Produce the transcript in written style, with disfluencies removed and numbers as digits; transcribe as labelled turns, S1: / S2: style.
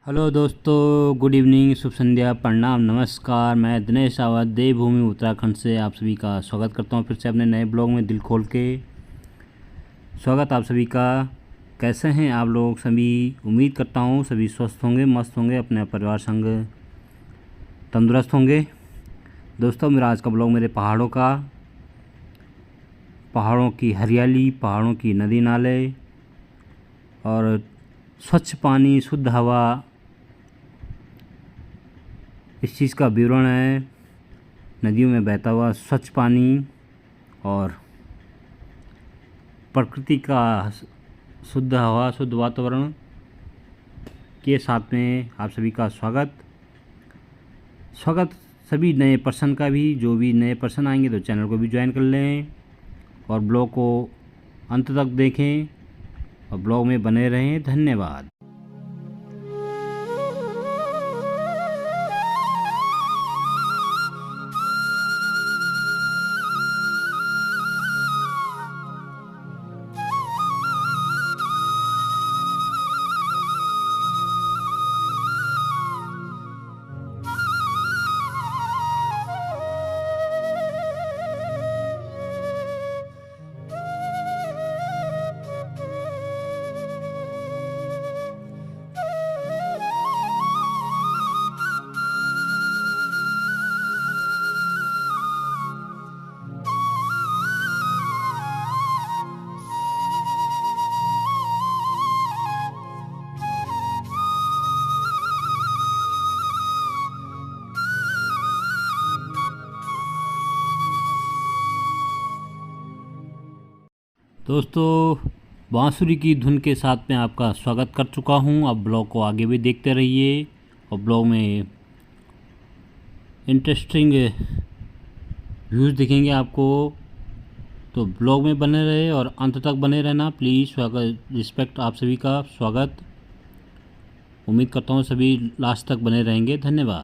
S1: Hello दोस्तों, good evening, शुभ संध्या, प्रणाम, नमस्कार। मैं दिनेश रावत देवभूमि उत्तराखंड से आप सभी का स्वागत करता हूं फिर से अपने नए ब्लॉग में दिल खोल के। स्वागत आप सभी का। कैसे हैं आप लोग सभी? उम्मीद करता हूं सभी स्वस्थ होंगे, मस्त होंगे, अपने परिवार संग तंदुरुस्त होंगे। दोस्तों, मेरा आज का ब्लॉग मेरे पहाड़ों की हरियाली, पहाड़ों की नदी नाले और स्वच्छ पानी, शुद्ध हवा, इस चीज़ का विवरण है। नदियों में बहता हुआ स्वच्छ पानी और प्रकृति का शुद्ध हवा, शुद्ध वातावरण के साथ में आप सभी का स्वागत सभी नए पर्सन का भी। जो भी नए पर्सन आएंगे तो चैनल को भी ज्वाइन कर लें और ब्लॉग को अंत तक देखें और ब्लॉग में बने रहें। धन्यवाद। दोस्तों, बांसुरी की धुन के साथ में आपका स्वागत कर चुका हूं। अब ब्लॉग को आगे भी देखते रहिए और ब्लॉग में इंटरेस्टिंग व्यूज़ दिखेंगे आपको, तो ब्लॉग में बने रहे और अंत तक बने रहना प्लीज़। स्वागत, रिस्पेक्ट आप सभी का स्वागत। उम्मीद करता हूँ सभी लास्ट तक बने रहेंगे। धन्यवाद।